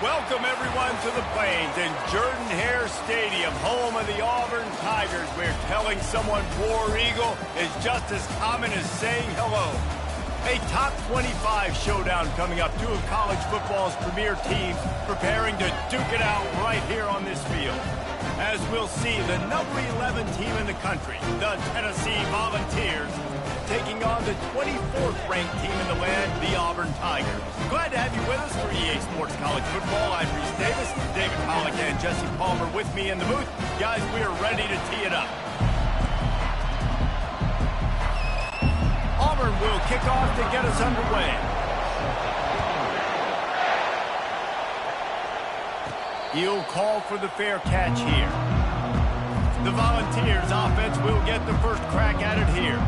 Welcome, everyone, to the Plains and Jordan-Hare Stadium, home of the Auburn Tigers, where telling someone War Eagle is just as common as saying hello. A top 25 showdown coming up. Two of college football's premier teams preparing to duke it out right here on this field. As we'll see, the number 11 team in the country, the Tennessee Volunteers, taking on the 24th ranked team in the land, the Auburn Tigers. Glad to have you with us for EA Sports College Football. I'm Reese Davis, David Pollack and Jesse Palmer with me in the booth. Guys, we are ready to tee it up. Auburn will kick off to get us underway. He'll call for the fair catch here. The Volunteers offense will get the first crack at it here.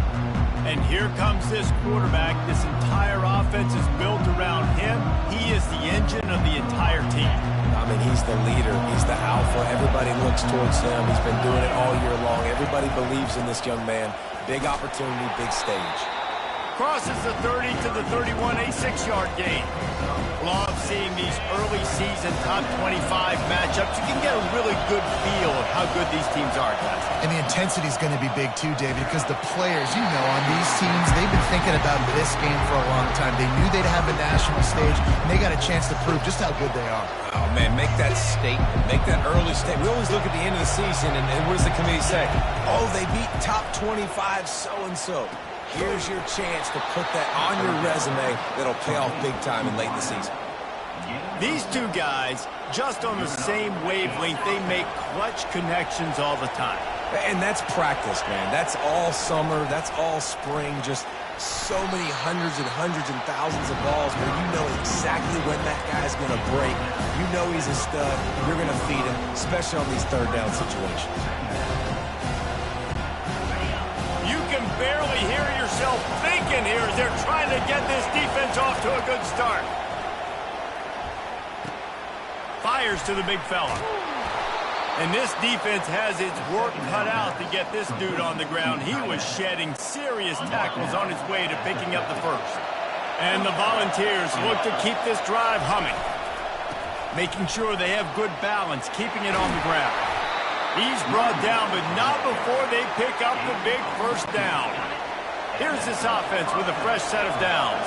And here comes this quarterback. This entire offense is built around him. He is the engine of the entire team. I mean, he's the leader. He's the alpha. Everybody looks towards him. He's been doing it all year long. Everybody believes in this young man. Big opportunity, big stage. Crosses the 30 to the 31, a 6-yard gain. Love seeing these early season top 25 matchups. You can get a really good feel of how good these teams are, guys. And the intensity is going to be big too, David, because the players, you know, on these teams, they've been thinking about this game for a long time. They knew they'd have a national stage, and they got a chance to prove just how good they are. Oh, man, make that statement. Make that early statement. We always look at the end of the season, and what does the committee say? Oh, they beat top 25 so-and-so. Here's your chance to put that on your resume that'll pay off big time in late in the season. These two guys, just on the same wavelength, they make clutch connections all the time. And that's practice, man. That's all summer. That's all spring. Just so many hundreds and thousands of balls where you know exactly when that guy's going to break. You know he's a stud. You're going to feed him, especially on these third down situations. You can barely hear yourself thinking here as they're trying to get this defense off to a good start. Fires to the big fella. And this defense has its work cut out to get this dude on the ground. He was shedding serious tackles on his way to picking up the first. And the Volunteers look to keep this drive humming, making sure they have good balance, keeping it on the ground. He's brought down, but not before they pick up the big first down. Here's this offense with a fresh set of downs.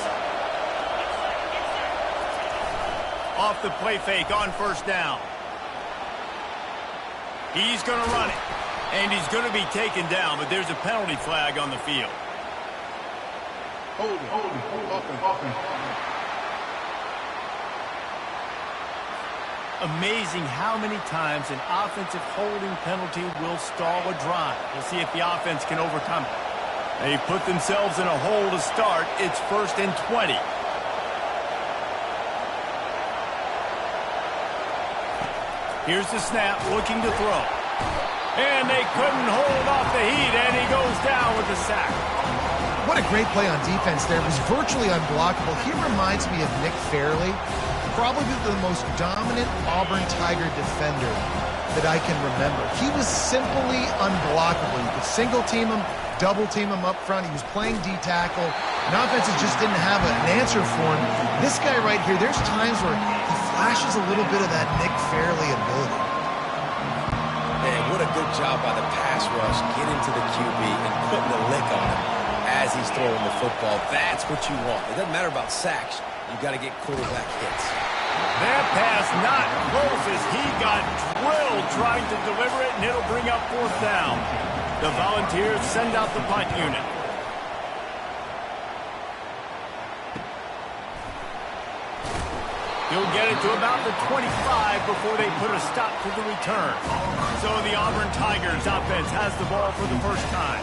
Off the play fake on first down. He's going to run it, and he's going to be taken down, but there's a penalty flag on the field. Amazing how many times an offensive holding penalty will stall a drive. We'll see if the offense can overcome it. They put themselves in a hole to start. It's 1st and 20. Here's the snap, looking to throw. And they couldn't hold off the heat, and he goes down with the sack. What a great play on defense there. It was virtually unblockable. He reminds me of Nick Fairley, probably the most dominant Auburn Tiger defender that I can remember. He was simply unblockable. You could single team him, double team him up front. He was playing D-tackle, and offenses just didn't have an answer for him. This guy right here, there's times where he flashes a little bit of that Nick Fairley ability. Man, what a good job by the pass rush, getting to the QB and putting the lick on him as he's throwing the football. That's what you want. It doesn't matter about sacks. You got to get quarterback hits. That pass not close as he got drilled trying to deliver it, and it'll bring up 4th down. The Volunteers send out the punt unit. He'll get it to about the 25 before they put a stop to the return. So the Auburn Tigers offense has the ball for the first time.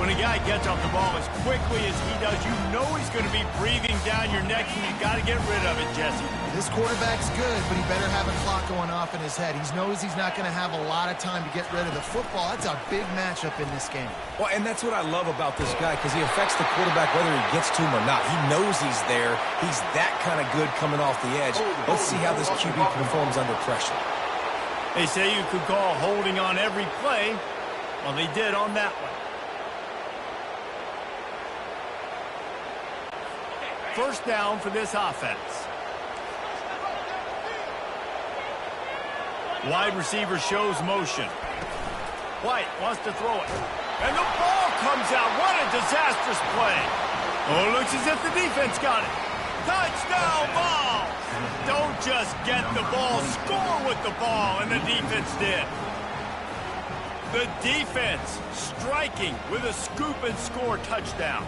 When a guy gets off the ball as quickly as he does, you know he's going to be breathing down your neck, and you got to get rid of it, Jesse. This quarterback's good, but he better have a clock going off in his head. He knows he's not going to have a lot of time to get rid of the football. That's a big matchup in this game. Well, and that's what I love about this guy, because he affects the quarterback whether he gets to him or not. He knows he's there. He's that kind of good coming off the edge. Let's see how this QB performs under pressure. They say you could call holding on every play. Well, they did on that one. First down for this offense. Wide receiver shows motion. White wants to throw it. And the ball comes out. What a disastrous play. Oh, it looks as if the defense got it. Touchdown, Vols! Don't just get the ball, score with the ball, and the defense did. The defense striking with a scoop and score touchdown.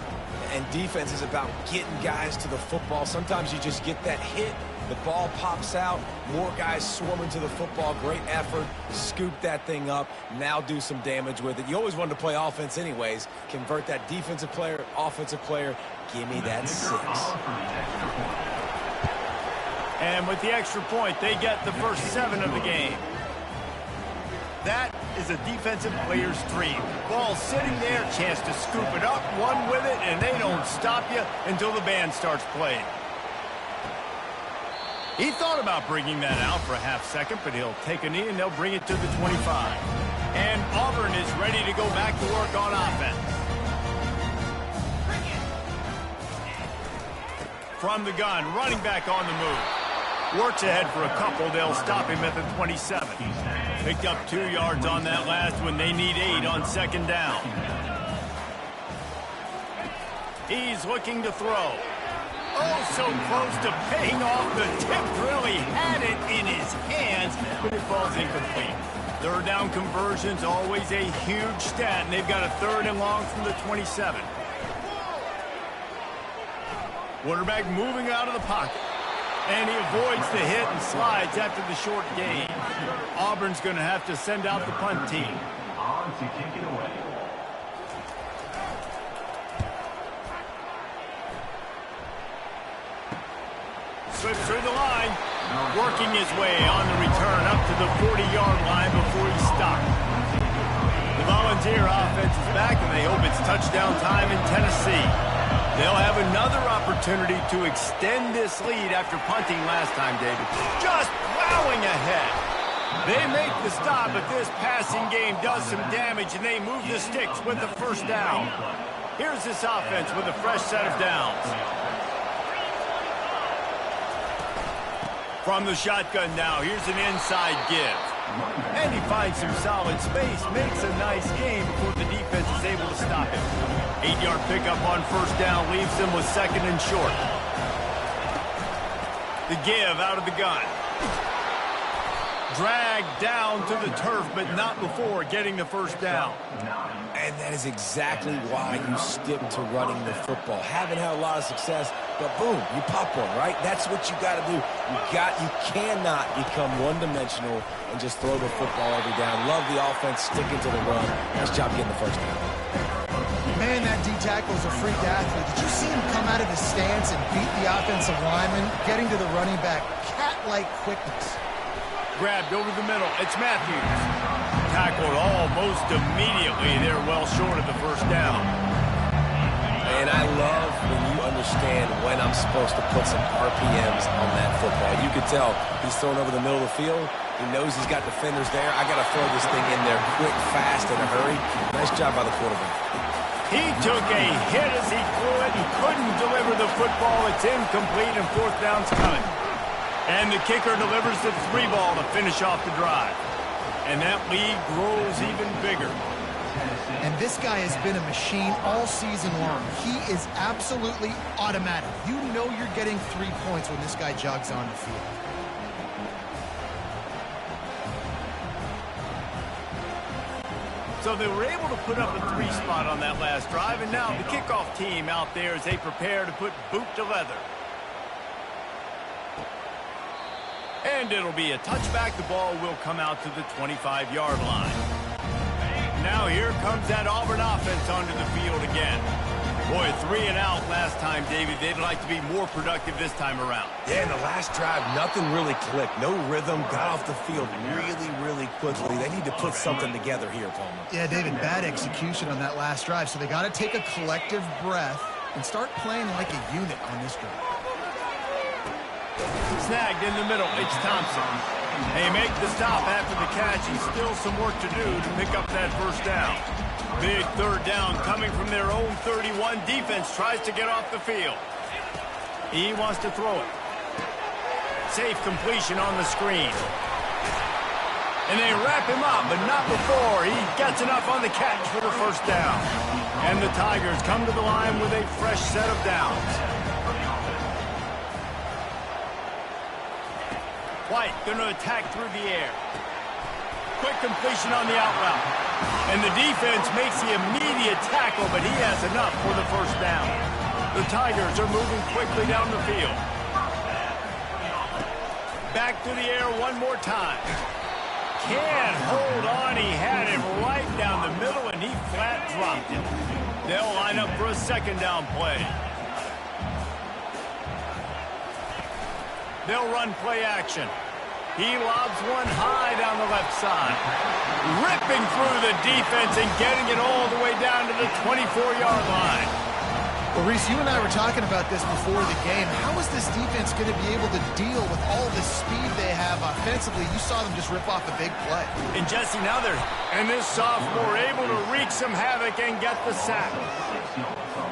And defense is about getting guys to the football. Sometimes you just get that hit, the ball pops out, more guys swarming to the football. Great effort, scoop that thing up, now do some damage with it. You always wanted to play offense anyways. Convert that defensive player, offensive player. Give me that 6. And with the extra point, they get the first 7 of the game. That is a defensive player's dream. Ball sitting there, chance to scoop it up, one with it, and they don't stop you until the band starts playing. He thought about bringing that out for a half second, but he'll take a knee and they'll bring it to the 25. And Auburn is ready to go back to work on offense. From the gun, running back on the move. Works ahead for a couple. They'll stop him at the 27. Picked up 2 yards on that last one. They need 8 on second down. He's looking to throw. Oh, so close to paying off. The tip really had it in his hands, but it falls incomplete. Third down conversions, always a huge stat, and they've got a 3rd and long from the 27. Quarterback moving out of the pocket. And he avoids the hit and slides after the short gain. Auburn's going to have to send out the punt team. On to kick it away. Slips through the line. Working his way on the return up to the 40-yard line before he stopped. The Volunteer offense is back, and they hope it's touchdown time in Tennessee. They'll have another opportunity to extend this lead after punting last time, David. Just plowing ahead. They make the stop, but this passing game does some damage, and they move the sticks with the first down. Here's this offense with a fresh set of downs. From the shotgun now, here's an inside give. And he finds some solid space, makes a nice game before the defense is able to stop him. 8-yard pickup on first down leaves him with 2nd and short. The give out of the gun. Dragged down to the turf, but not before getting the first down. And that is exactly why you stick to running the football. Haven't had a lot of success, but boom, you pop one, right? That's what you got to do. You cannot become one-dimensional and just throw the football every down. Love the offense, sticking to the run. Nice job getting the first down. Man, that D-tackle is a freak athlete. Did you see him come out of his stance and beat the offensive lineman, getting to the running back? Cat-like quickness. Grabbed over the middle. It's Matthews. Tackled almost immediately. They're well short of the first down. And I love when you understand when I'm supposed to put some RPMs on that football. You could tell he's throwing over the middle of the field. He knows he's got defenders there. I got to throw this thing in there quick, fast, in a hurry. Nice job by the quarterback. He took a hit as he threw it and couldn't deliver the football. It's incomplete and 4th down's coming. And the kicker delivers the 3 ball to finish off the drive. And that lead grows even bigger. And this guy has been a machine all season long. He is absolutely automatic. You know you're getting 3 points when this guy jogs on the field. So they were able to put up a 3 spot on that last drive, and now the kickoff team out there as they prepare to put boot to leather. And it'll be a touchback. The ball will come out to the 25-yard line. Now here comes that Auburn offense onto the field again. Boy, 3 and out last time, David. They'd like to be more productive this time around. Yeah, in the last drive, nothing really clicked. No rhythm, got off the field really, really quickly. They need to put something together here, Palmer. Yeah, David, bad execution on that last drive, so they got to take a collective breath and start playing like a unit on this drive. Snagged in the middle. It's Thompson. They make the stop after the catch, and still some work to do to pick up that first down. Big 3rd down coming from their own 31. Defense tries to get off the field. He wants to throw it. Safe completion on the screen. And they wrap him up, but not before he gets enough on the catch for the first down. And the Tigers come to the line with a fresh set of downs. White going to attack through the air. Quick completion on the out route. And the defense makes the immediate tackle, but he has enough for the first down. The Tigers are moving quickly down the field. Back to the air one more time. Can't hold on. He had it right down the middle, and he flat dropped it. They'll line up for a second down play. They'll run play action. He lobs one high down the left side. Ripping through the defense and getting it all the way down to the 24-yard line. Well, Reese, you and I were talking about this before the game. How is this defense going to be able to deal with all the speed they have offensively? You saw them just rip off a big play. And Jesse, now and this sophomore able to wreak some havoc and get the sack.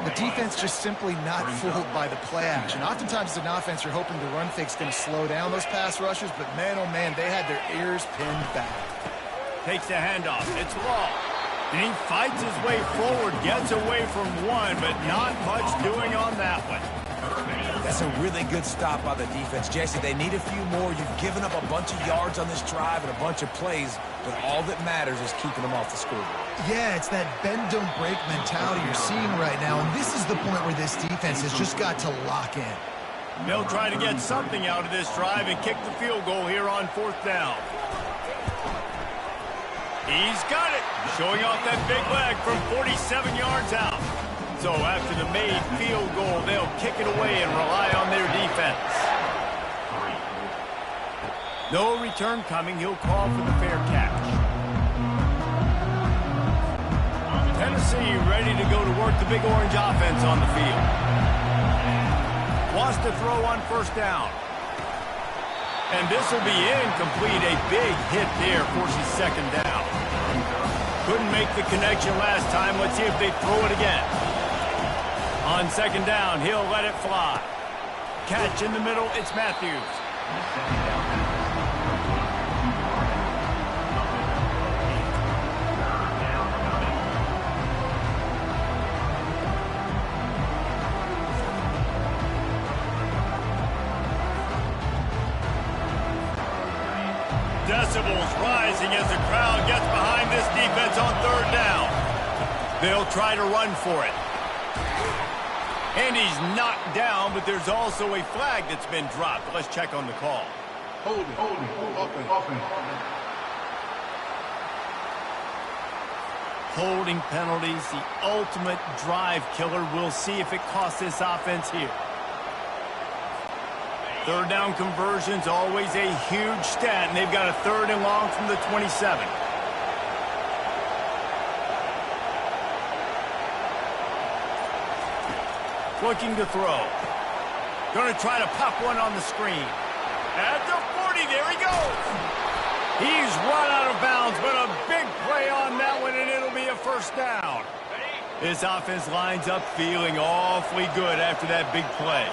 The defense just simply not fooled by the play action. Oftentimes as an offense, you're hoping the run fake's going to slow down those pass rushers, but man, oh man, they had their ears pinned back. Takes the handoff. It's Law. And he fights his way forward, gets away from one, but not much doing on that one. That's a really good stop by the defense. Jesse, they need a few more. You've given up a bunch of yards on this drive and a bunch of plays, but all that matters is keeping them off the scoreboard. Yeah, it's that bend, don't break mentality you're seeing right now, and this is the point where this defense has just got to lock in. They'll try to get something out of this drive and kick the field goal here on fourth down. He's got it, showing off that big leg from 47 yards out. So after the made field goal, they'll kick it away and rely on their defense. No return coming. He'll call for the fair catch. Tennessee ready to go to work the Big Orange offense on the field. Wants to throw on first down. And this will be incomplete. A big hit there forces second down. Couldn't make the connection last time. Let's see if they throw it again. On second down, he'll let it fly. Catch in the middle, it's Matthews. Decibels rising as the crowd gets behind this defense on third down. They'll try to run for it. And he's knocked down, but there's also a flag that's been dropped. Let's check on the call. Holding, open. Holding penalties, the ultimate drive killer. We'll see if it costs this offense here. Third down conversions, always a huge stat, and they've got a third and long from the 27. Looking to throw. Going to try to pop one on the screen. At the 40, there he goes. He's run out of bounds, but a big play on that one, and it'll be a first down. This offense lines up feeling awfully good after that big play.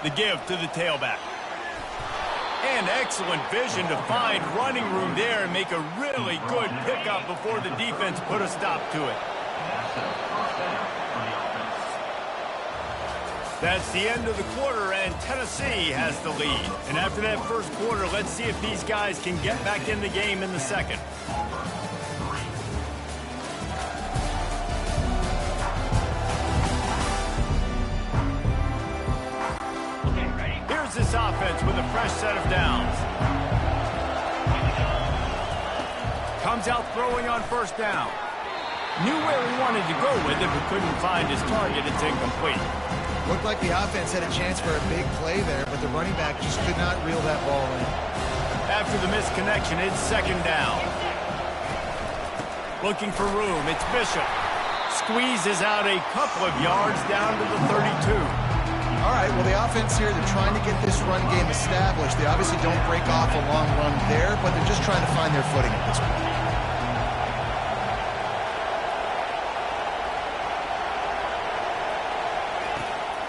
The give to the tailback. And excellent vision to find running room there and make a really good pickup before the defense put a stop to it. That's the end of the quarter, and Tennessee has the lead. And after that first quarter, let's see if these guys can get back in the game in the second. Here's this offense with a fresh set of downs. Comes out throwing on first down. Knew where he wanted to go with it, but couldn't find his target. It's incomplete. Looked like the offense had a chance for a big play there, but the running back just could not reel that ball in. After the missed connection, it's second down. Looking for room, it's Bishop. Squeezes out a couple of yards down to the 32. All right, well, the offense here, they're trying to get this run game established. They obviously don't break off a long run there, but they're just trying to find their footing at this point.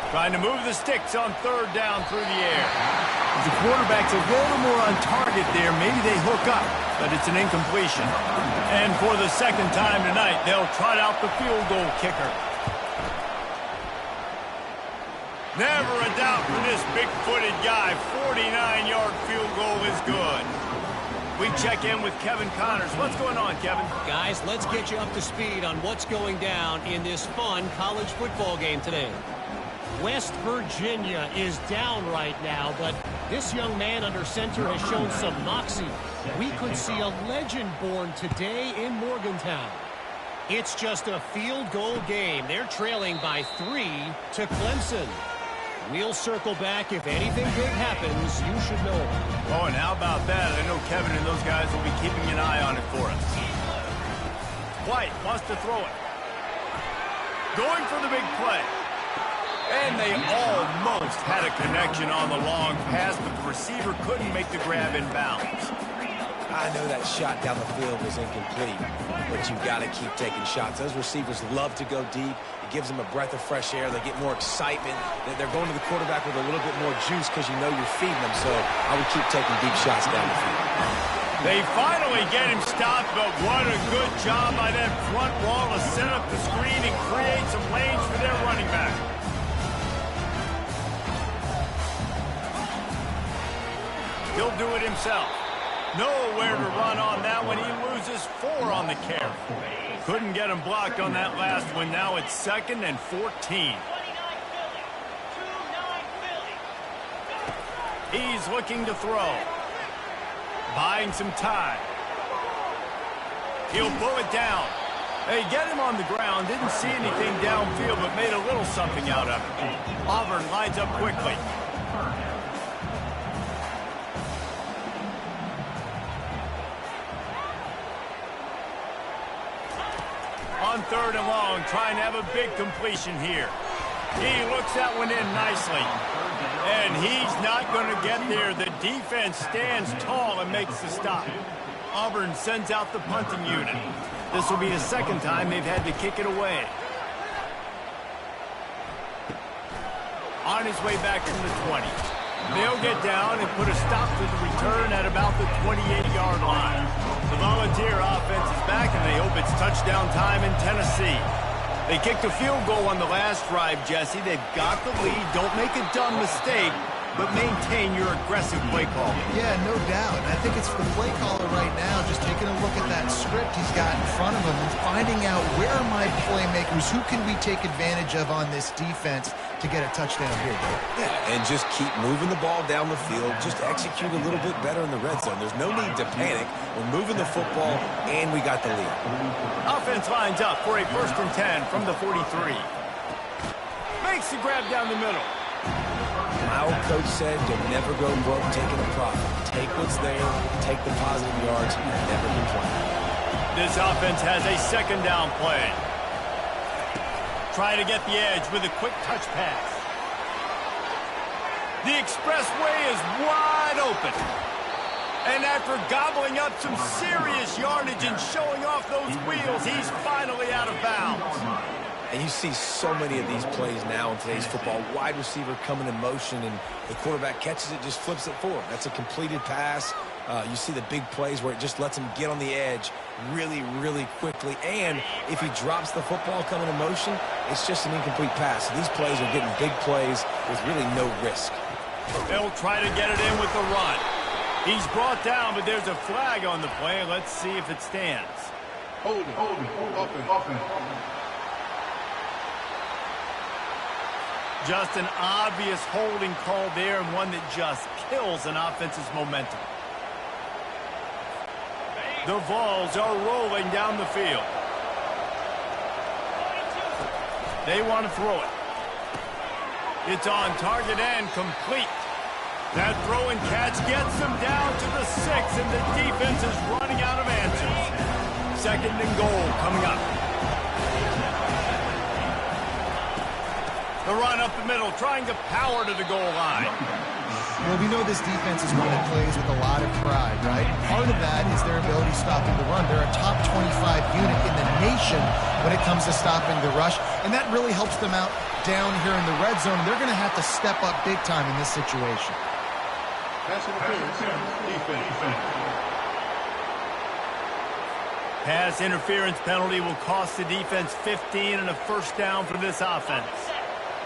Trying to move the sticks on third down through the air. If the quarterback's a little more on target there, maybe they hook up, but it's an incompletion. And for the second time tonight, they'll trot out the field goal kicker. Never a doubt for this big-footed guy. 49-yard field goal is good. We check in with Kevin Connors. What's going on, Kevin? Guys, let's get you up to speed on what's going down in this fun college football game today. West Virginia is down right now, but this young man under center has shown some moxie. We could see a legend born today in Morgantown. It's just a field goal game. They're trailing by 3 to Clemson. We'll circle back. If anything big happens, you should know. Oh, and how about that? I know Kevin and those guys will be keeping an eye on it for us. White wants to throw it. Going for the big play. And they almost had a connection on the long pass, but the receiver couldn't make the grab in bounds. I know that shot down the field was incomplete, but you've got to keep taking shots. Those receivers love to go deep. It gives them a breath of fresh air. They get more excitement. They're going to the quarterback with a little bit more juice because you know you're feeding them, so I would keep taking deep shots down the field. They finally get him stopped, but what a good job by that front wall to set up the screen and create some lanes for their running back. He'll do it himself. Nowhere to run on that one. He loses 4 on the carry. Couldn't get him blocked on that last one. Now it's 2nd and 14. He's looking to throw. Buying some time. He'll pull it down. They get him on the ground. Didn't see anything downfield, but made a little something out of it. Auburn lines up quickly. On 3rd and long, trying to have a big completion here. He looks that one in nicely. And he's not going to get there. The defense stands tall and makes the stop. Auburn sends out the punting unit. This will be the 2nd time they've had to kick it away. On his way back from the 20. They'll get down and put a stop to the return at about the 28-yard line. The Volunteer offense is back, and they hope it's touchdown time in Tennessee. They kicked a field goal on the last drive, Jesse. They've got the lead. Don't make a dumb mistake, but maintain your aggressive play call. Yeah, no doubt. And I think it's the play caller right now just taking a look at that script he's got in front of him and finding out where are my playmakers, who can we take advantage of on this defense to get a touchdown here. Yeah, and just keep moving the ball down the field. Just execute a little bit better in the red zone. There's no need to panic. We're moving the football, and we got the lead. Offense lines up for a 1st and 10 from the 43. Makes the grab down the middle. My old coach said, you'll never go broke taking a profit. Take what's there, take the positive yards, and never complain. This offense has a 2nd down play. Try to get the edge with a quick touch pass. The expressway is wide open. And after gobbling up some serious yardage and showing off those wheels, he's finally out of bounds. And you see so many of these plays now in today's football. Wide receiver coming in motion, and the quarterback catches it, just flips it forward. That's a completed pass. You see the big plays where it just lets him get on the edge really, really quickly. And if he drops the football coming in motion, it's just an incomplete pass. So these plays are getting big plays with really no risk. They'll try to get it in with the run. He's brought down, but there's a flag on the play. Let's see if it stands. Hold it. Offense. Just an obvious holding call there, and one that just kills an offense's momentum. The Vols are rolling down the field. They want to throw it. It's on target and complete. That throw and catch gets them down to the 6, and the defense is running out of answers. 2nd and goal coming up. The run up the middle, trying to power to the goal line. Well, we know this defense is one that plays with a lot of pride, right? Part of that is their ability stopping the run. They're a top 25 unit in the nation when it comes to stopping the rush, and that really helps them out down here in the red zone. They're going to have to step up big time in this situation. Pass interference. Defense. Pass interference penalty will cost the defense 15 and a first down for this offense.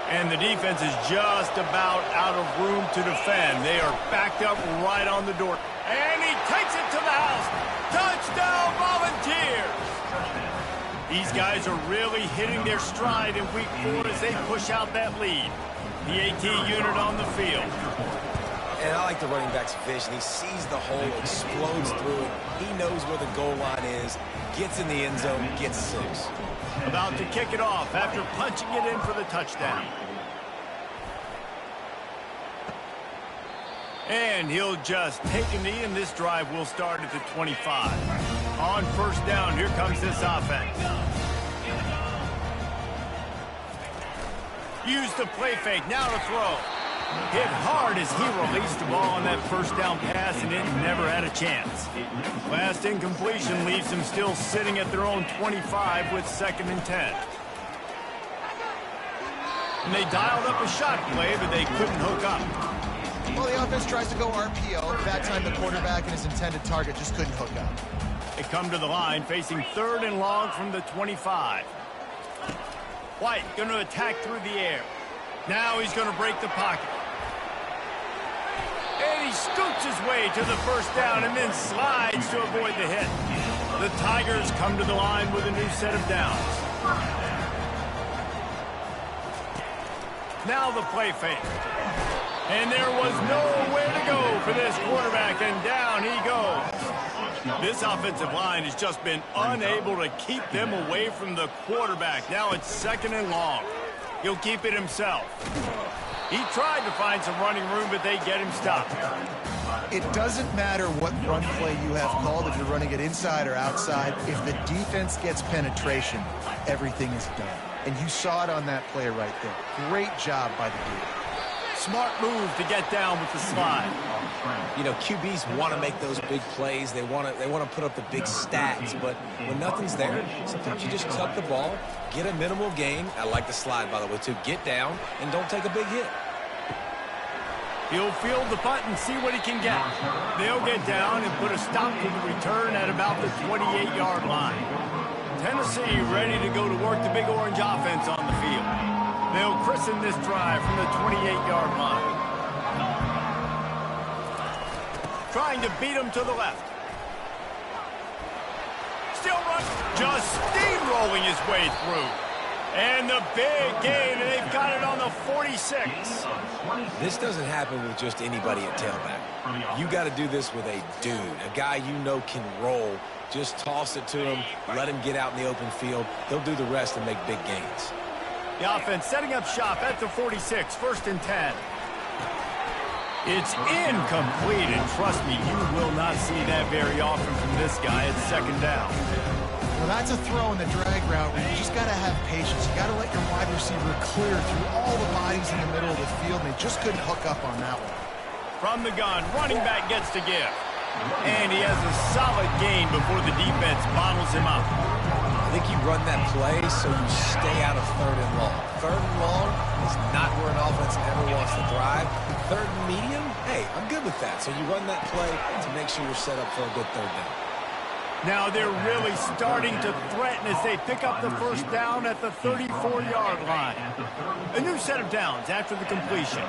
And the defense is just about out of room to defend. They are backed up right on the door. And he takes it to the house. Touchdown, Volunteers! These guys are really hitting their stride in week 4 as they push out that lead. The AT unit on the field. And I like the running back's vision. He sees the hole, explodes through it. He knows where the goal line is, gets in the end zone, gets 6. About to kick it off after punching it in for the touchdown. And he'll just take a knee, and this drive will start at the 25. On first down, here comes this offense. Use the play fake, now to throw. Hit hard as he released the ball on that first down pass, and it never had a chance. Last incompletion leaves them still sitting at their own 25 with 2nd and 10. And they dialed up a shot play, but they couldn't hook up. Well, the offense tries to go RPO. That time the quarterback and his intended target just couldn't hook up. They come to the line facing 3rd and long from the 25. White going to attack through the air. Now he's going to break the pocket. And he scoots his way to the first down and then slides to avoid the hit. The Tigers come to the line with a new set of downs. Now the play fake. And there was nowhere to go for this quarterback, and down he goes. This offensive line has just been unable to keep them away from the quarterback. Now it's 2nd and long. He'll keep it himself. He tried to find some running room, but they get him stopped. It doesn't matter what run play you have called, if you're running it inside or outside. If the defense gets penetration, everything is done. And you saw it on that play right there. Great job by the dude. Smart move to get down with the slide. You know, QBs want to make those big plays. They want to put up the big stats. But when nothing's there, sometimes you just tuck the ball, get a minimal gain. I like the slide, by the way, too. Get down and don't take a big hit. He'll field the punt and see what he can get. They'll get down and put a stop to the return at about the 28-yard line. Tennessee ready to go to work the Big Orange offense on the field. They'll christen this drive from the 28-yard line. Trying to beat him to the left. Still running. Just steamrolling his way through. And the big gain, and they've got it on the 46. This doesn't happen with just anybody at tailback. You got to do this with a dude, a guy you know can roll. Just toss it to him, let him get out in the open field. He'll do the rest and make big gains. The offense setting up shop at the 46, 1st and 10. It's incomplete, and trust me, you will not see that very often from this guy at 2nd down. Well, that's a throw in the drag route where you just got to have patience. You got to let your wide receiver clear through all the bodies in the middle of the field, and they just couldn't hook up on that one. From the gun, running back gets to give. And he has a solid gain before the defense bottles him up. I think you run that play so you stay out of 3rd and long. 3rd and long is not where an offense ever wants to thrive. 3rd and medium, hey, I'm good with that. So you run that play to make sure you're set up for a good 3rd down. Now they're really starting to threaten as they pick up the first down at the 34-yard line. A new set of downs after the completion.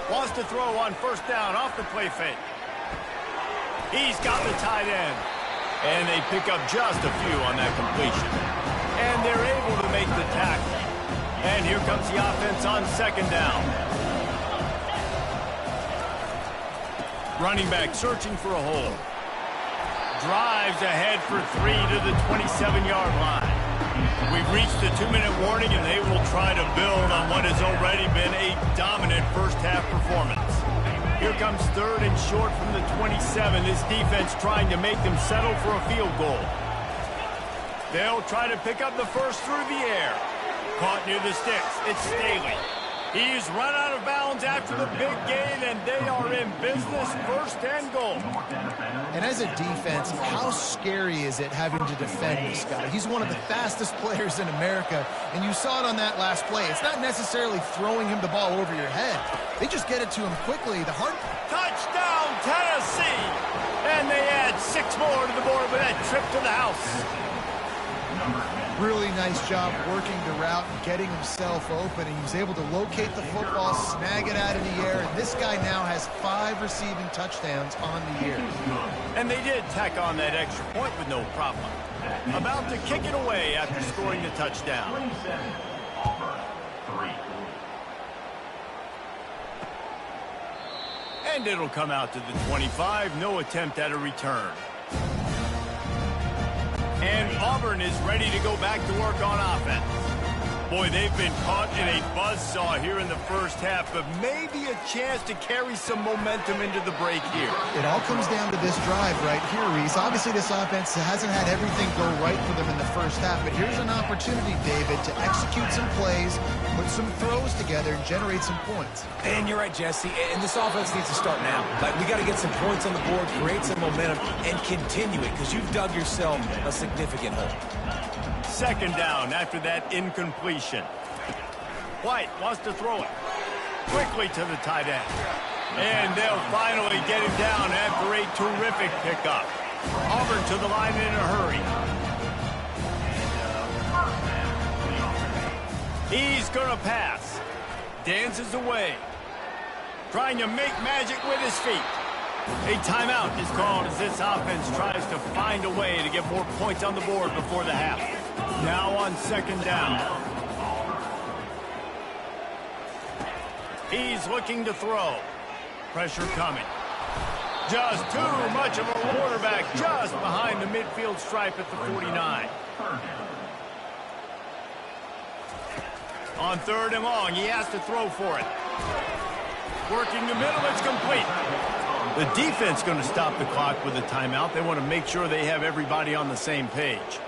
Wants to throw on first down off the play fake. He's got the tight end. And they pick up just a few on that completion. And they're able to make the tackle. And here comes the offense on 2nd down. Running back searching for a hole. Drives ahead for 3 to the 27-yard line. We've reached the 2-minute warning, and they will try to build on what has already been a dominant first-half performance. Here comes 3rd and short from the 27. This defense trying to make them settle for a field goal. They'll try to pick up the first through the air. Caught near the sticks. It's Staley. He's run out of bounds after the big gain, and they are in business, first and goal. And as a defense, how scary is it having to defend this guy? He's one of the fastest players in America, and you saw it on that last play. It's not necessarily throwing him the ball over your head. They just get it to him quickly. Touchdown, Tennessee! And they add 6 more to the board with that trip to the house. Really nice job working the route and getting himself open. And he was able to locate the football, snag it out of the air. And this guy now has 5 receiving touchdowns on the year. And they did tack on that extra point with no problem. About to kick it away after scoring the touchdown. 27, Auburn, 3. And it'll come out to the 25. No attempt at a return. And Auburn is ready to go back to work on offense. Boy, they've been caught in a buzzsaw here in the first half, but maybe a chance to carry some momentum into the break here. It all comes down to this drive right here, Reese. Obviously, this offense hasn't had everything go right for them in the first half, but here's an opportunity, David, to execute some plays, put some throws together, and generate some points. And you're right, Jesse, and this offense needs to start now. Like, we got to get some points on the board, create some momentum, and continue it, because you've dug yourself a significant hole. Second down after that incompletion. White wants to throw it quickly to the tight end. And they'll finally get him down after a terrific pickup. Auburn to the line in a hurry. He's going to pass. Dances away. Trying to make magic with his feet. A timeout is called as this offense tries to find a way to get more points on the board before the half. Now on second down. He's looking to throw. Pressure coming. Just too much of a quarterback just behind the midfield stripe at the 49. On third and long, he has to throw for it. Working the middle, it's complete. The defense going to stop the clock with a timeout. They want to make sure they have everybody on the same page.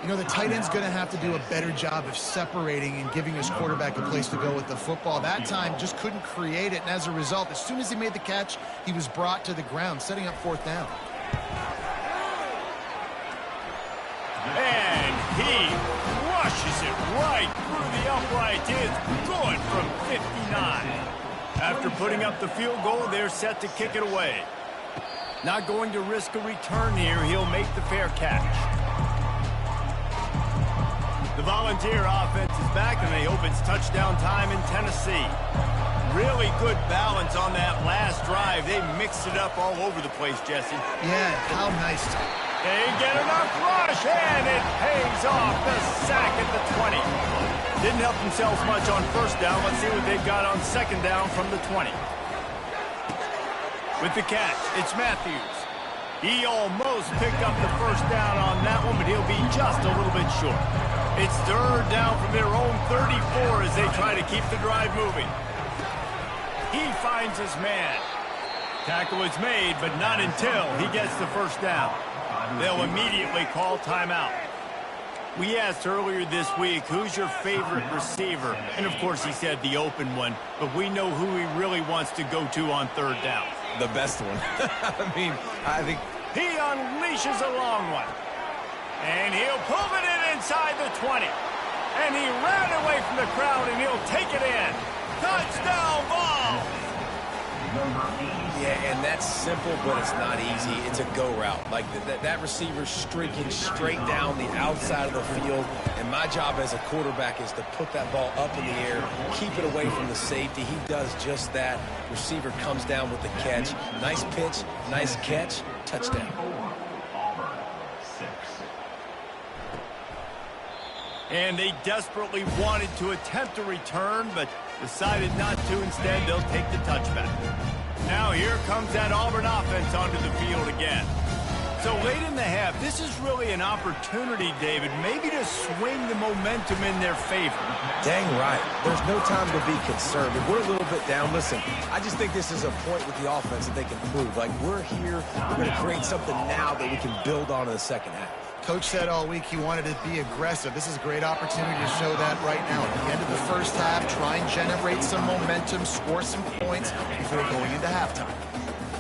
You know, the tight end's going to have to do a better job of separating and giving his quarterback a place to go with the football. That time just couldn't create it, and as a result, as soon as he made the catch, he was brought to the ground, setting up fourth down. And he rushes it right through the upright. It's good from 59. After putting up the field goal, they're set to kick it away. Not going to risk a return here. He'll make the fair catch. The Volunteer offense is back, and they hope it's touchdown time in Tennessee. Really good balance on that last drive. They mixed it up all over the place, Jesse. Yeah, how nice. They get enough rush, and it pays off. The sack at the 20. Didn't help themselves much on first down. Let's see what they've got on second down from the 20. With the catch, it's Matthews. He almost picked up the first down on that one, but he'll be just a little bit short. It's third down from their own 34 as they try to keep the drive moving. He finds his man. Tackle is made, but not until he gets the first down. They'll immediately call timeout. We asked earlier this week, who's your favorite receiver? And, of course, he said the open one, but we know who he really wants to go to on third down. The best one. I think... He unleashes a long one. And he'll pull it in inside the 20. And he ran away from the crowd, and he'll take it in. Touchdown, Vols! Yeah, and that's simple, but it's not easy. It's a go route. Like, that receiver's streaking straight down the outside of the field, and my job as a quarterback is to put that ball up in the air, keep it away from the safety. He does just that. Receiver comes down with the catch. Nice pitch, nice catch, touchdown. Auburn, 6. And they desperately wanted to attempt a return, but decided not to. Instead, they'll take the touchback. Now here comes that Auburn offense onto the field again. So late in the half, this is really an opportunity, David, maybe to swing the momentum in their favor. Dang right. There's no time to be concerned. If we're a little bit down, listen, I just think this is a point with the offense that they can prove. Like, we're here, we're going to create something now that we can build on in the second half. Coach said all week he wanted to be aggressive. This is a great opportunity to show that right now. At the end of the first half, try and generate some momentum, score some points before going into halftime.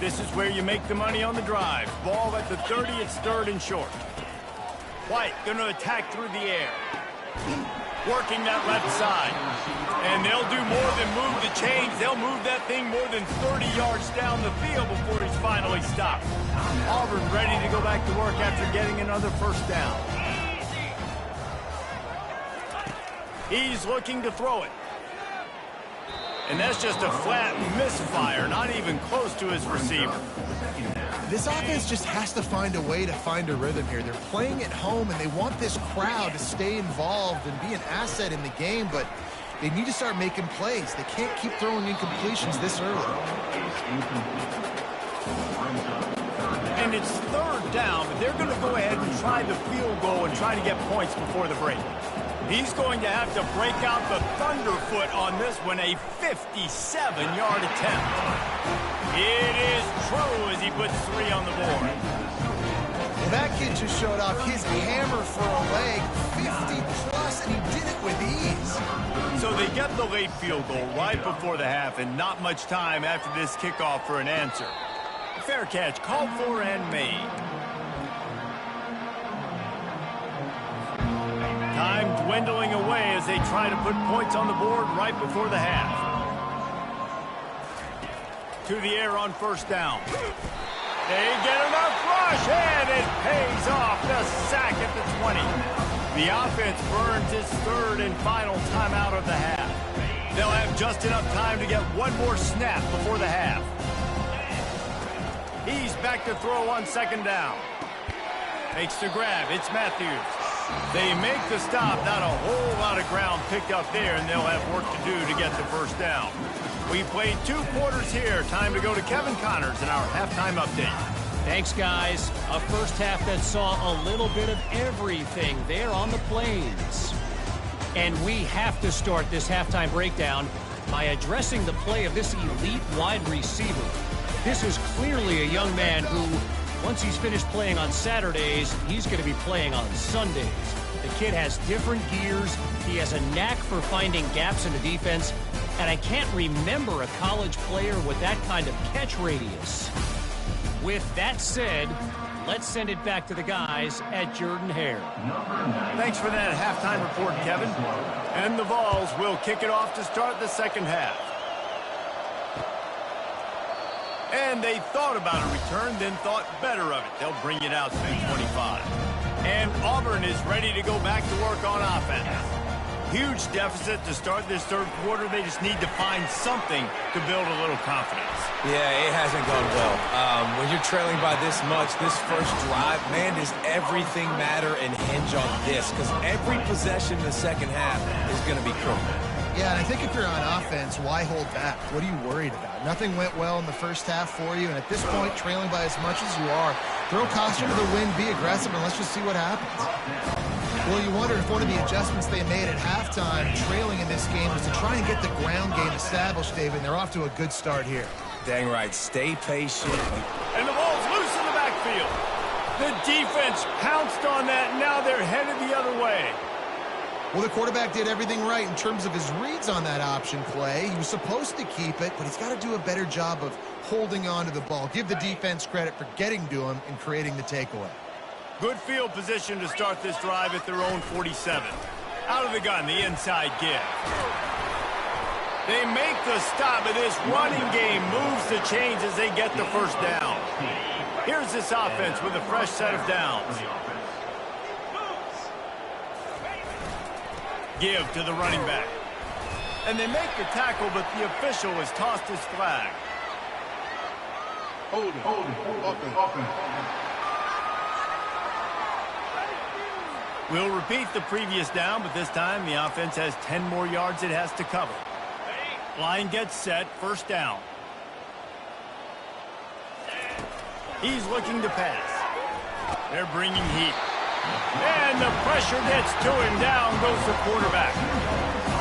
This is where you make the money on the drive. Ball at the 30, it's third and short. White going to attack through the air. Working that left side. And they'll do more than move the chains. They'll move that thing more than 30 yards down the field before he's finally stopped. Auburn ready to go back to work after getting another first down. He's looking to throw it. And that's just a flat misfire, not even close to his receiver. This offense just has to find a way to find a rhythm here. They're playing at home, and they want this crowd to stay involved and be an asset in the game, but they need to start making plays. They can't keep throwing incompletions this early. And it's third down, but they're going to go ahead and try the field goal and try to get points before the break. He's going to have to break out the thunderfoot on this one, a 57-yard attempt. It is true as he puts 3 on the board. Well, that kid just showed off his hammer for a leg, 50-plus, and he did it with ease. So they get the late field goal right before the half, and not much time after this kickoff for an answer. Fair catch, called for and made. Time dwindling away as they try to put points on the board right before the half. To the air on first down. They get enough rush, and it pays off. The sack at the 20. The offense burns its third and final timeout of the half. They'll have just enough time to get one more snap before the half. He's back to throw on second down. Makes the grab. It's Matthews. They make the stop. Not a whole lot of ground picked up there, and they'll have work to do to get the first down. We played 2 quarters here. Time to go to Kevin Connors in our halftime update. Thanks, guys. A first half that saw a little bit of everything there on the plains. And we have to start this halftime breakdown by addressing the play of this elite wide receiver. This is clearly a young man who, once he's finished playing on Saturdays, he's going to be playing on Sundays. The kid has different gears. He has a knack for finding gaps in the defense. And I can't remember a college player with that kind of catch radius. With that said, let's send it back to the guys at Jordan-Hare. Thanks for that halftime report, Kevin. And the Vols will kick it off to start the second half. And they thought about a return, then thought better of it. They'll bring it out to the 25. And Auburn is ready to go back to work on offense. Huge deficit to start this third quarter. They just need to find something to build a little confidence. Yeah, it hasn't gone well. When you're trailing by this much, this first drive, man, does everything matter and hinge on this? Because every possession in the second half is going to be critical. Yeah, and I think if you're on offense, why hold back? What are you worried about? Nothing went well in the first half for you, and at this point, trailing by as much as you are, throw caution to the wind, be aggressive, and let's just see what happens. Well, you wonder if one of the adjustments they made at halftime, trailing in this game, was to try and get the ground game established, David, and they're off to a good start here. Dang right. Stay patient. And the ball's loose in the backfield. The defense pounced on that, and now they're headed the other way. Well, the quarterback did everything right in terms of his reads on that option play. He was supposed to keep it, but he's got to do a better job of holding on to the ball. Give the defense credit for getting to him and creating the takeaway. Good field position to start this drive at their own 47. Out of the gun, the inside give. They make the stop, and this running game moves the chains as they get the first down. Here's this offense with a fresh set of downs. Give to the running back. And they make the tackle, but the official has tossed his flag. Hold it. We'll repeat the previous down, but this time the offense has 10 more yards it has to cover. Line gets set, first down. He's looking to pass. They're bringing heat. And the pressure gets to him. Down goes the quarterback.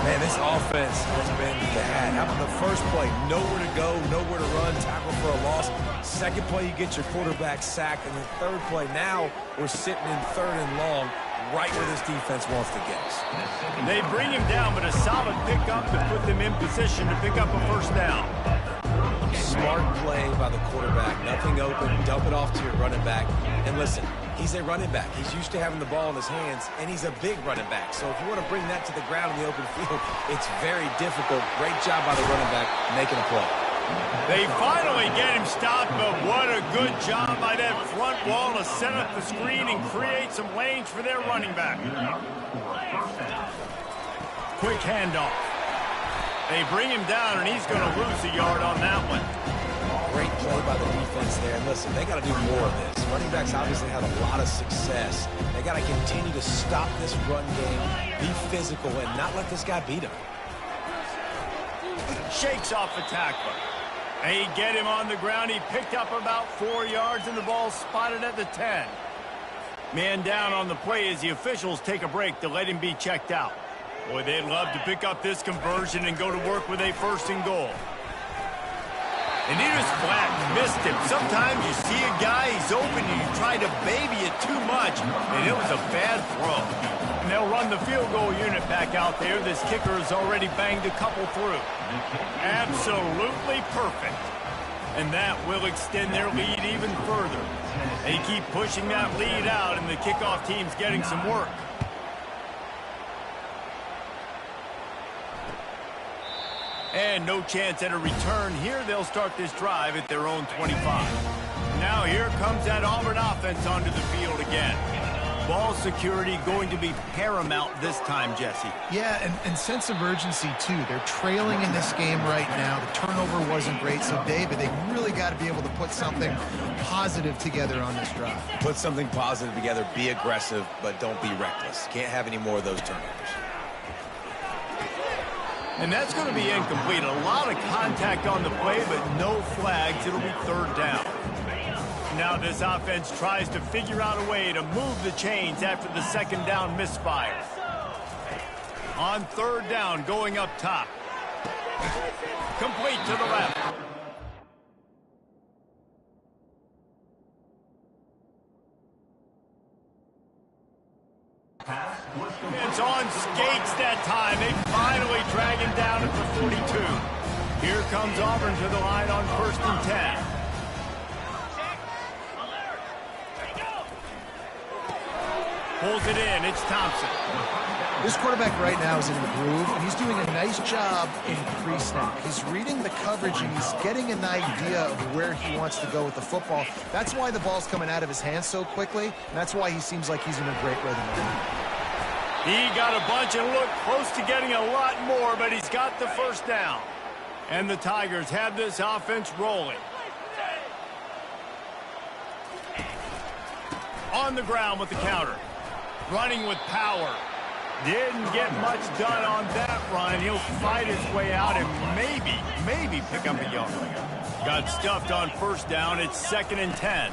Man, this offense has been bad. How about the first play? Nowhere to go, nowhere to run, tackle for a loss. Second play, you get your quarterback sacked. And the third play, now we're sitting in 3rd and long, right where this defense wants to get us. They bring him down, but a solid pickup to put them in position to pick up a first down. Smart play by the quarterback. Nothing open. Dump it off to your running back. And listen, he's a running back. He's used to having the ball in his hands, and he's a big running back. So if you want to bring that to the ground in the open field, it's very difficult. Great job by the running back making a play. They finally get him stopped, but what a good job by that front wall to set up the screen and create some lanes for their running back. Quick handoff. They bring him down, and he's going to lose a yard on that one. Great play by the defense there. And listen, they got to do more of this. Running backs obviously had a lot of success. They got to continue to stop this run game, be physical, and not let this guy beat him. Shakes off the tackler. They get him on the ground. He picked up about 4 yards, and the ball spotted at the 10. Man down on the play as the officials take a break to let him be checked out. Boy, they'd love to pick up this conversion and go to work with a 1st and goal. And he just flat missed him. Sometimes you see a guy, he's open, and you try to baby it too much, and it was a bad throw. And they'll run the field goal unit back out there. This kicker has already banged a couple through. Absolutely perfect. And that will extend their lead even further. They keep pushing that lead out, and the kickoff team's getting some work. And no chance at a return here. They'll start this drive at their own 25. Now here comes that Auburn offense onto the field again. Ball security going to be paramount this time, Jesse. Yeah, and sense of urgency, too. They're trailing in this game right now. The turnover wasn't great, so, David, they really got to be able to put something positive together on this drive. Put something positive together, be aggressive, but don't be reckless. Can't have any more of those turnovers. And that's going to be incomplete. A lot of contact on the play, but no flags. It'll be 3rd down. Now this offense tries to figure out a way to move the chains after the 2nd down misfire. On 3rd down, going up top. Complete to the left. It's on skates that time. They finally drag him down at the 42. Here comes Auburn to the line on 1st and 10. Pulls it in. It's Thompson. This quarterback right now is in the groove, and he's doing a nice job in pre-snap. He's reading the coverage, and he's getting an idea of where he wants to go with the football. That's why the ball's coming out of his hands so quickly, and that's why he seems like he's in a great rhythm. He got a bunch and looked close to getting a lot more, but he's got the 1st down. And the Tigers have this offense rolling. On the ground with the counter. Running with power. Didn't get much done on that run. He'll fight his way out and maybe pick up a yard. Got stuffed on 1st down. It's 2nd and 10.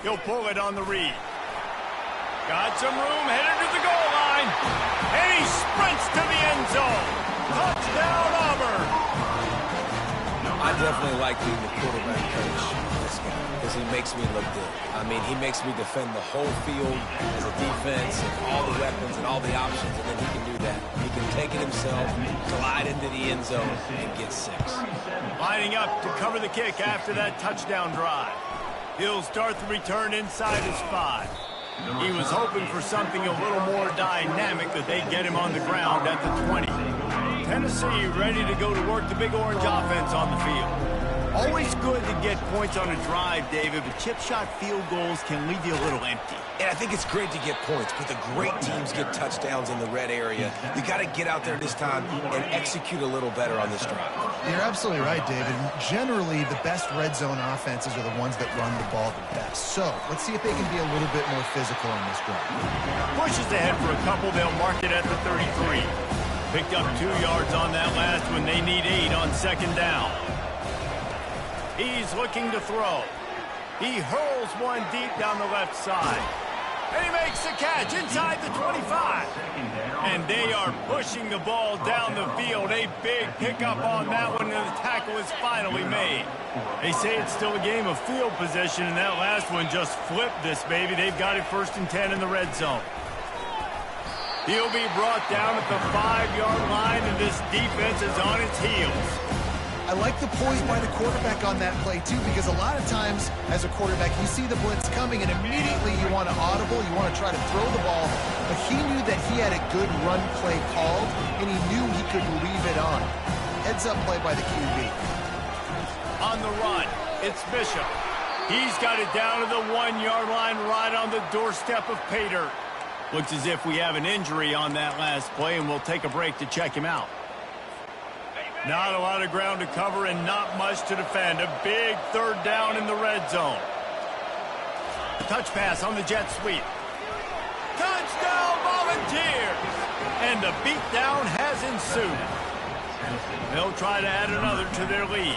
He'll pull it on the read. Got some room, headed to the goal line. And he sprints to the end zone. Touchdown, Auburn. I definitely like being the quarterback coach of this guy because he makes me look good. I mean, he makes me defend the whole field as a defense and all the weapons and all the options, and then he can do that. He can take it himself, glide into the end zone, and get 6. Lining up to cover the kick after that touchdown drive. He'll start the return inside his 5. He was hoping for something a little more dynamic, that they'd get him on the ground at the 20. Tennessee ready to go to work the Big Orange offense on the field. Always good to get points on a drive, David, but chip shot field goals can leave you a little empty. And I think it's great to get points, but the great teams get touchdowns in the red area. You got to get out there this time and execute a little better on this drive. You're absolutely right, David. Generally, the best red zone offenses are the ones that run the ball the best. So let's see if they can be a little bit more physical on this drive. Pushes ahead for a couple. They'll mark it at the 33. Picked up 2 yards on that last one. They need 8 on 2nd down. He's looking to throw. He hurls one deep down the left side. And he makes the catch inside the 25. And they are pushing the ball down the field. A big pickup on that one, and the tackle is finally made. They say it's still a game of field position, and that last one just flipped this baby. They've got it 1st and 10 in the red zone. He'll be brought down at the 5-yard line, and this defense is on its heels. I like the poise by the quarterback on that play, too, because a lot of times as a quarterback, you see the blitz coming, and immediately you want to audible, you want to try to throw the ball. But he knew that he had a good run play called, and he knew he could leave it on. Heads-up play by the QB. On the run, it's Bishop. He's got it down to the 1-yard line right on the doorstep of pay dirt. Looks as if we have an injury on that last play, and we'll take a break to check him out. Not a lot of ground to cover and not much to defend. A big 3rd down in the red zone. Touch pass on the jet sweep. Touchdown Volunteers! And the beatdown has ensued. They'll try to add another to their lead.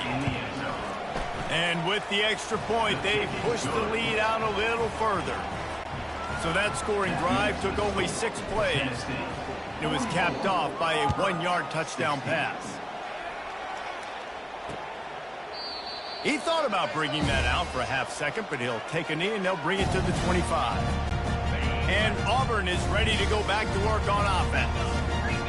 And with the extra point, they push the lead out a little further. So that scoring drive took only 6 plays. It was capped off by a 1-yard touchdown pass. He thought about bringing that out for a half second, but he'll take a knee and they'll bring it to the 25. And Auburn is ready to go back to work on offense.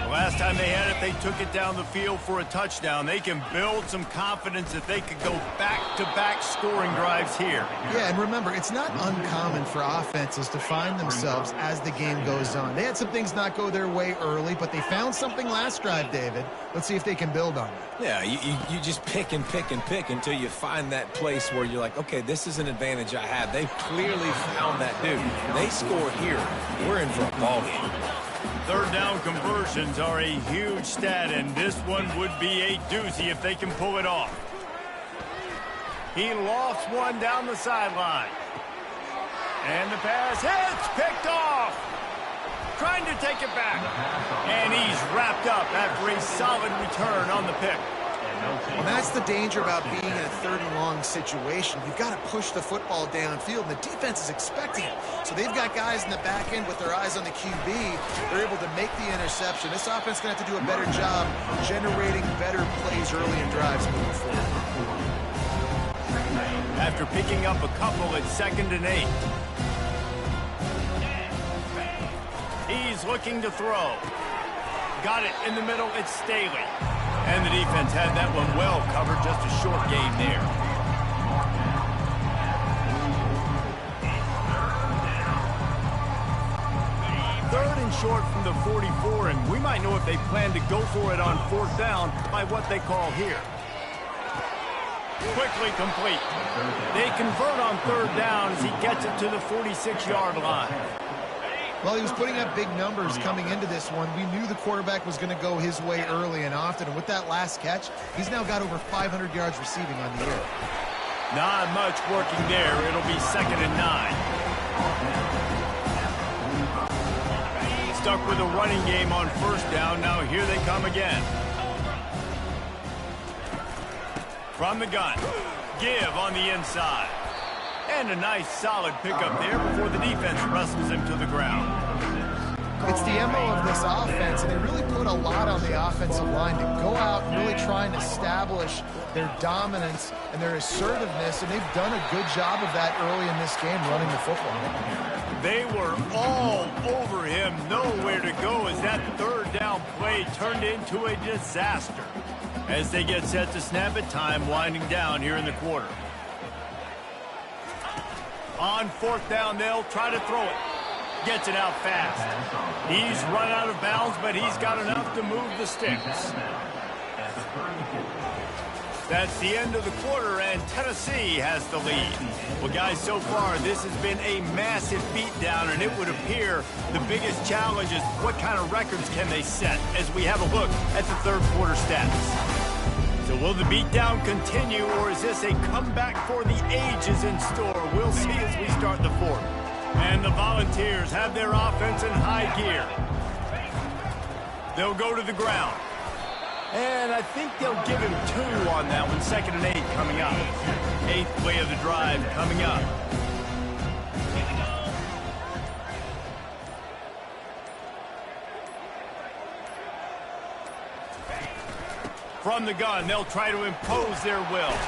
The last time they had it, they took it down the field for a touchdown. They can build some confidence that they could go back-to-back scoring drives here. Yeah, and remember, it's not uncommon for offenses to find themselves as the game goes on. They had some things not go their way early, but they found something last drive, David. Let's see if they can build on it. Yeah, you just pick and pick and pick until you find that place where you're like, okay, this is an advantage I have. They've clearly found that dude. They score here, we're in for a ball game. 3rd down conversions are a huge stat, and this one would be a doozy if they can pull it off. He lofts one down the sideline. And the pass hits, picked off. Trying to take it back. And he's wrapped up after a solid return on the pick. Well, that's the danger about being in a 3rd and long situation. You've got to push the football downfield, and the defense is expecting it. So they've got guys in the back end with their eyes on the QB. They're able to make the interception. This offense is going to have to do a better job generating better plays early in drives moving forward. After picking up a couple at 2nd and 8. He's looking to throw. Got it in the middle, it's Staley. And the defense had that one well covered, just a short gain there. 3rd and short from the 44, and we might know if they plan to go for it on 4th down by what they call here. Quickly complete. They convert on 3rd down as he gets it to the 46-yard line. Well, he was putting up big numbers coming into this one. We knew the quarterback was going to go his way early and often. And with that last catch, he's now got over 500 yards receiving on the year. Not much working there. It'll be 2nd and 9. Stuck with a running game on 1st down. Now here they come again. From the gun. Give on the inside. And a nice solid pickup there before the defense wrestles him to the ground. It's the MO of this offense, and they really put a lot on the offensive line to go out and really try and establish their dominance and their assertiveness, and they've done a good job of that early in this game running the football. They were all over him, nowhere to go as that 3rd down play turned into a disaster. As they get set to snap it, time winding down here in the quarter. On 4th down, they'll try to throw it. Gets it out fast. He's run out of bounds, but he's got enough to move the sticks. That's the end of the quarter, and Tennessee has the lead. Well, guys, so far, this has been a massive beatdown, and it would appear the biggest challenge is what kind of records can they set as we have a look at the 3rd quarter stats. So will the beatdown continue, or is this a comeback for the ages in store? We'll see as we start the 4th. And the Volunteers have their offense in high gear. They'll go to the ground. And I think they'll give him 2 on that one. 2nd and 8 coming up. 8th play of the drive coming up. From the gun, they'll try to impose their will.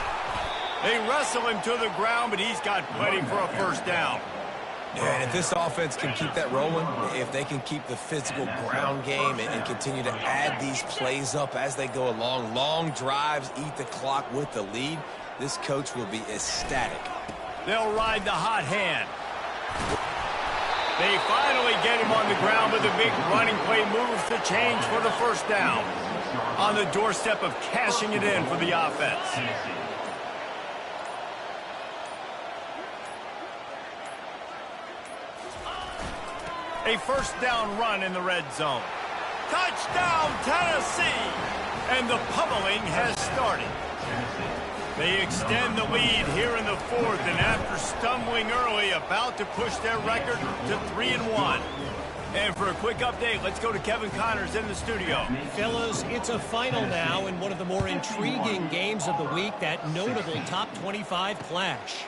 They wrestle him to the ground, but he's got plenty for a first down. And if this offense can keep that rolling, if they can keep the physical ground game and continue to add these plays up as they go along, long drives, eat the clock with the lead, this coach will be ecstatic. They'll ride the hot hand. They finally get him on the ground, but the big running play moves the change for the first down. On the doorstep of cashing it in for the offense. A first down run in the red zone. Touchdown, Tennessee! And the pummeling has started. They extend the lead here in the fourth, and after stumbling early, about to push their record to 3-1. And for a quick update, let's go to Kevin Connors in the studio. Fellas, it's a final now in one of the more intriguing games of the week, that notable top 25 clash.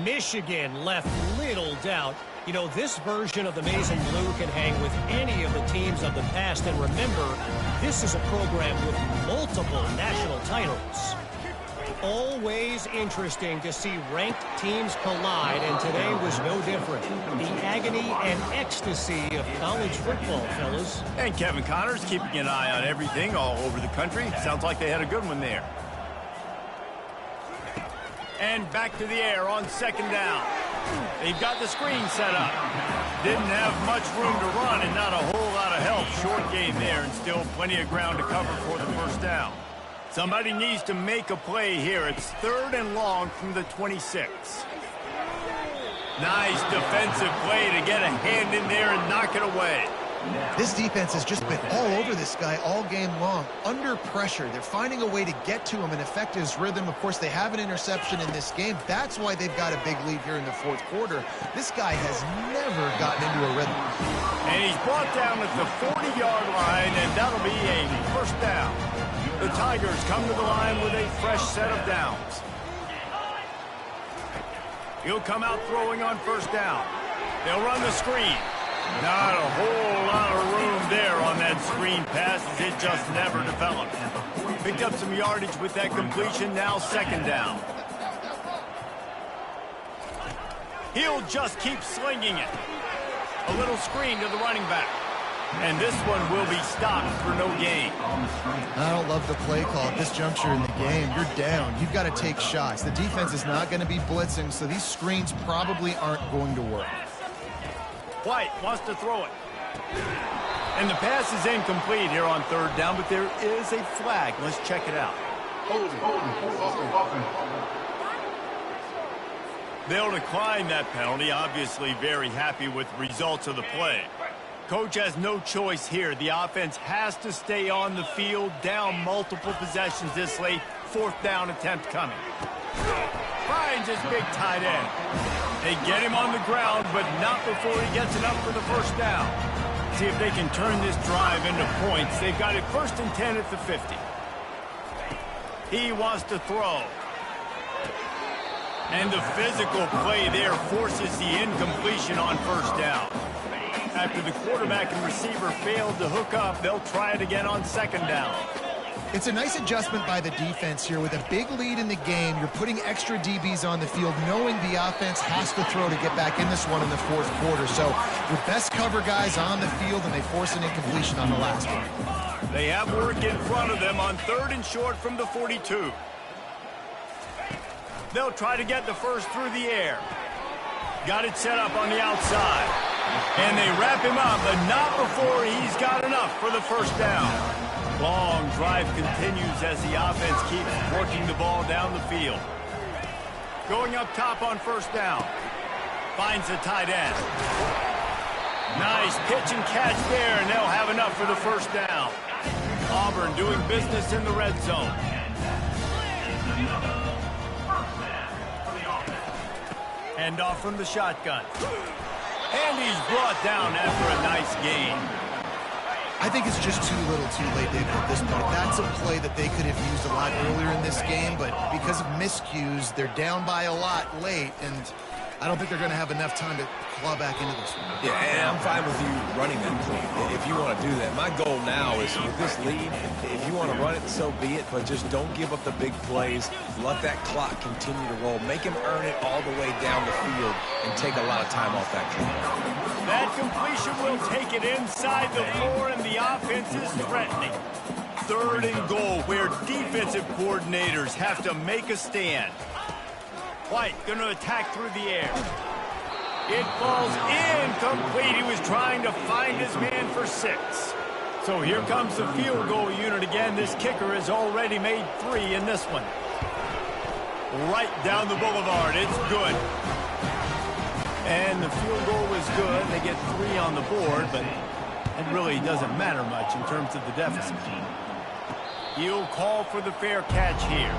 Michigan left little doubt. You know, this version of the Maize and Blue can hang with any of the teams of the past. And remember, this is a program with multiple national titles. Always interesting to see ranked teams collide, and today was no different. The agony and ecstasy of college football, fellas. And Kevin Connors keeping an eye on everything all over the country. Sounds like they had a good one there. And back to the air on second down. They've got the screen set up. Didn't have much room to run and not a whole lot of help. Short game there and still plenty of ground to cover for the first down. Somebody needs to make a play here. It's 3rd and long from the 26. Nice defensive play to get a hand in there and knock it away. This defense has just been all over this guy all game long. Under pressure, they're finding a way to get to him and affect his rhythm. Of course, they have an interception in this game. That's why they've got a big lead here in the fourth quarter. This guy has never gotten into a rhythm. And he's brought down at the 40-yard line, and that'll be a first down. The Tigers come to the line with a fresh set of downs. He'll come out throwing on first down. They'll run the screen. Not a whole lot of room there on that screen pass, as it just never developed. Picked up some yardage with that completion, now second down. He'll just keep slinging it. A little screen to the running back. And this one will be stopped for no gain. I don't love the play call at this juncture in the game. You're down. You've got to take shots. The defense is not going to be blitzing, so these screens probably aren't going to work. White wants to throw it. And the pass is incomplete here on third down, but there is a flag. Let's check it out. They'll decline that penalty. Obviously very happy with the results of the play. Coach has no choice here. The offense has to stay on the field, down multiple possessions this late. Fourth down attempt coming. Finds his big tight end. They get him on the ground, but not before he gets enough for the first down. See if they can turn this drive into points. They've got it 1st and 10 at the 50. He wants to throw. And the physical play there forces the incompletion on first down. After the quarterback and receiver failed to hook up, they'll try it again on second down. It's a nice adjustment by the defense here. With a big lead in the game, you're putting extra DBs on the field, knowing the offense has to throw to get back in this one in the fourth quarter. So with best cover guys on the field, and they force an incompletion on the last one. They have work in front of them on 3rd and short from the 42. They'll try to get the first through the air. Got it set up on the outside. And they wrap him up, but not before he's got enough for the first down. Long drive continues as the offense keeps working the ball down the field. Going up top on first down. Finds the tight end. Nice pitch and catch there, and they'll have enough for the first down. Auburn doing business in the red zone. Hand off from the shotgun. And he's brought down after a nice gain. I think it's just too little too late, David, at this point. That's a play that they could have used a lot earlier in this game, but because of miscues, they're down by a lot late, and I don't think they're going to have enough time to claw back into this one. Yeah, and I'm fine with you running that clean if you want to do that. My goal now is with this lead, if you want to run it, so be it, but just don't give up the big plays. Let that clock continue to roll. Make him earn it all the way down the field and take a lot of time off that clock. That completion will take it inside the 4, and the offense is threatening. 3rd and goal, where defensive coordinators have to make a stand. White going to attack through the air. It falls incomplete. He was trying to find his man for 6. So here comes the field goal unit again. This kicker has already made 3 in this one. Right down the boulevard. It's good. And the field goal was good. They get 3 on the board, but it really doesn't matter much in terms of the deficit. He'll call for the fair catch here.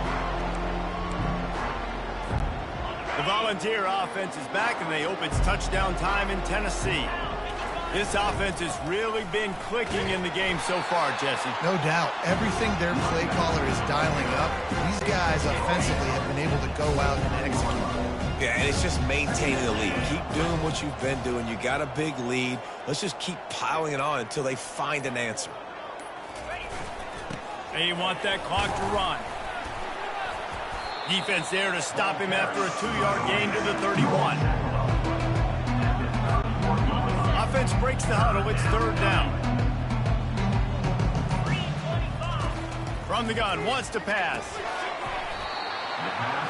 The Volunteer offense is back, and they hope it's touchdown time in Tennessee. This offense has really been clicking in the game so far, Jesse. No doubt. Everything their play caller is dialing up, these guys offensively have been able to go out and execute. Yeah, and it's just maintaining the lead. Keep doing what you've been doing. You got a big lead. Let's just keep piling it on until they find an answer. They want that clock to run. Defense there to stop him after a 2-yard gain to the 31. Offense breaks the huddle. It's 3rd down. From the gun, wants to pass.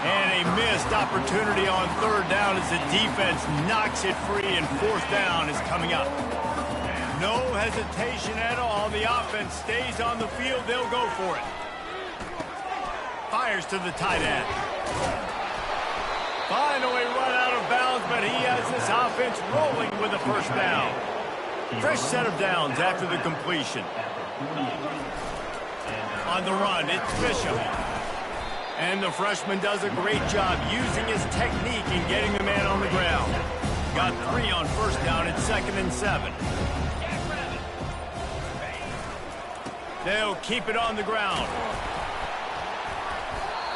And a missed opportunity on 3rd down as the defense knocks it free, and 4th down is coming up. No hesitation at all. The offense stays on the field. They'll go for it. Fires to the tight end. Finally run out of bounds, but he has this offense rolling with a 1st down. Fresh set of downs after the completion. On the run, it's Bishop. And the freshman does a great job using his technique and getting the man on the ground. Got 3 on 1st down. It's 2nd and 7. They'll keep it on the ground.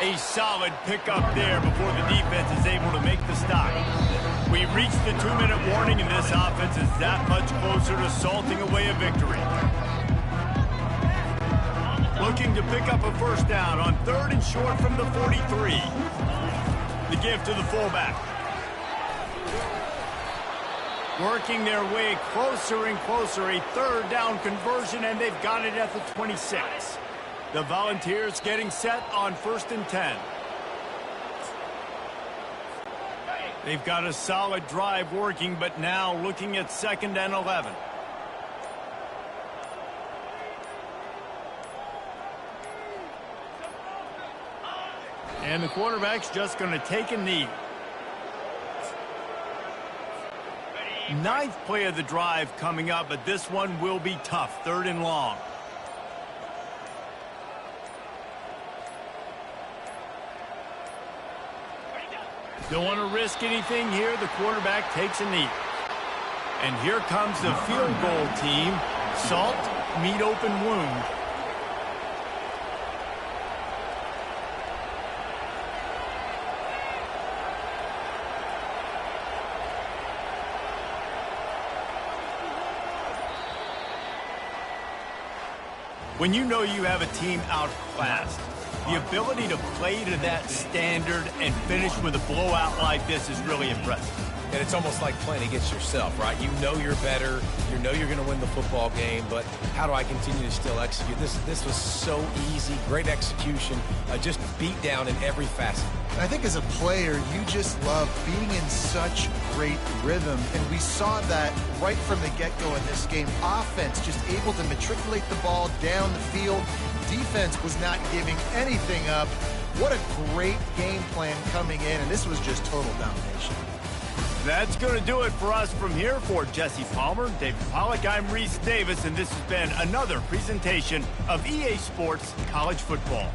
A solid pickup there before the defense is able to make the stop. We've reached the 2-minute warning, and this offense is that much closer to salting away a victory. Looking to pick up a 1st down on 3rd and short from the 43. The give to the fullback. Working their way closer and closer. A 3rd down conversion, and they've got it at the 26. The Volunteers getting set on 1st and 10. They've got a solid drive working, but now looking at 2nd and 11. And the quarterback's just going to take a knee. 9th play of the drive coming up, but this one will be tough. 3rd and long. Don't want to risk anything here. The quarterback takes a knee. And here comes the field goal team. Salt, meet open wound. When you know you have a team outclassed, the ability to play to that standard and finish with a blowout like this is really impressive. And it's almost like playing against yourself, right? You know you're better. You know you're going to win the football game, but how do I continue to still execute? This was so easy. Great execution. Just beat down in every facet. I think as a player, you just love being in such great rhythm, and we saw that right from the get-go in this game. Offense just able to matriculate the ball down the field. Defense was not giving anything up. What a great game plan coming in, and this was just total domination. That's going to do it for us from here. For Jesse Palmer, David Pollack, I'm Reese Davis, and this has been another presentation of EA Sports College Football.